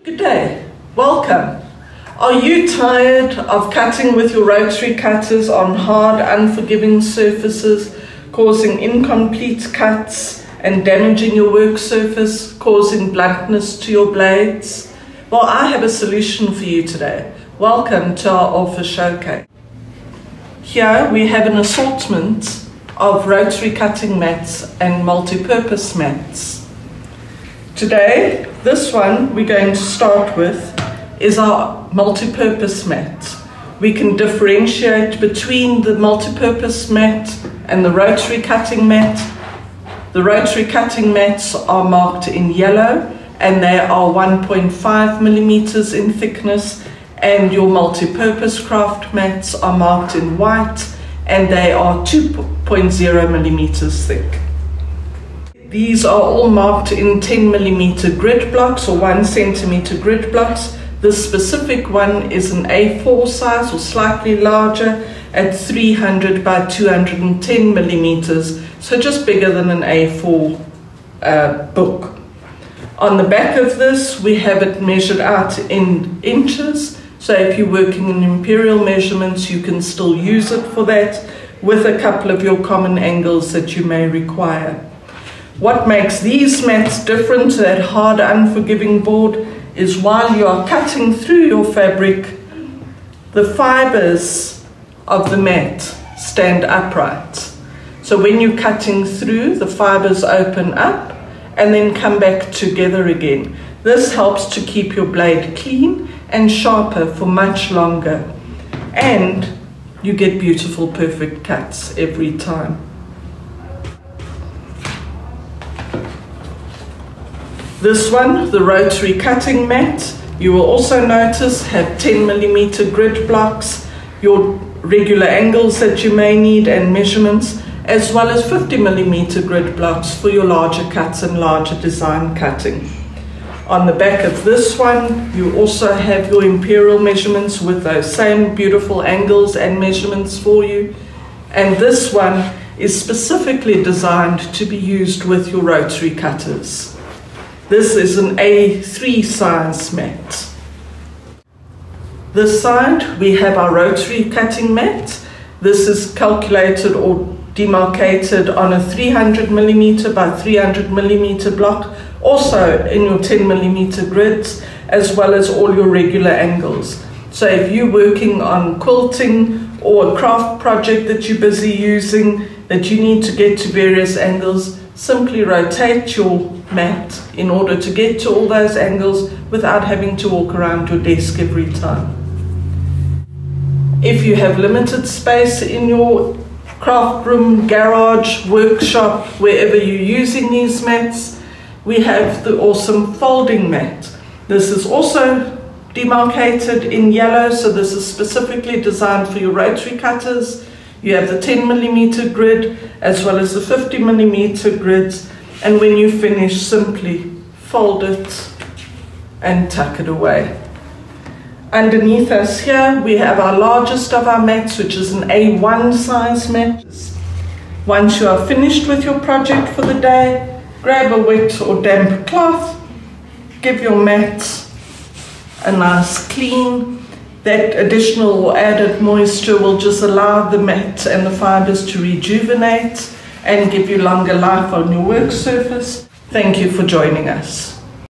Good day, welcome. Are you tired of cutting with your rotary cutters on hard, unforgiving surfaces, causing incomplete cuts and damaging your work surface, causing bluntness to your blades? Well, I have a solution for you today. Welcome to our Olfa showcase. Here we have an assortment of rotary cutting mats and multi-purpose mats. Today, this one we're going to start with is our multi-purpose mat. We can differentiate between the multi-purpose mat and the rotary cutting mat. The rotary cutting mats are marked in yellow and they are 1.5 millimeters in thickness, and your multi-purpose craft mats are marked in white and they are 2.0 millimeters thick. These are all marked in 10 millimeter grid blocks or 1 centimeter grid blocks. This specific one is an A4 size or slightly larger at 300 by 210 millimeters, so just bigger than an A4 book. On the back of this, we have it measured out in inches, so if you're working in imperial measurements, you can still use it for that, with a couple of your common angles that you may require. What makes these mats different to that hard, unforgiving board is while you are cutting through your fabric, the fibers of the mat stand upright. So when you're cutting through, the fibers open up and then come back together again. This helps to keep your blade clean and sharper for much longer. And you get beautiful, perfect cuts every time. This one, the rotary cutting mat, you will also notice have 10 millimeter grid blocks, your regular angles that you may need and measurements, as well as 50 millimeter grid blocks for your larger cuts and larger design cutting. On the back of this one, you also have your imperial measurements with those same beautiful angles and measurements for you. And this one is specifically designed to be used with your rotary cutters. This is an A3 size mat. This side we have our rotary cutting mat. This is calculated or demarcated on a 300 millimeter by 300 millimeter block, also in your 10 millimeter grids, as well as all your regular angles. So if you're working on quilting or a craft project that you're busy using, that you need to get to various angles, simply rotate your mat in order to get to all those angles without having to walk around your desk every time. If you have limited space in your craft room, garage, workshop, wherever you're using these mats, we have the awesome folding mat. This is also demarcated in yellow, so this is specifically designed for your rotary cutters. You have the 10 millimeter grid as well as the 50 millimeter grids, and when you finish, simply fold it and tuck it away. Underneath us here, we have our largest of our mats, which is an A1 size mat. Once you are finished with your project for the day, grab a wet or damp cloth, give your mat a nice clean. That additional or added moisture will just allow the mat and the fibers to rejuvenate and give you longer life on your work surface. Thank you for joining us.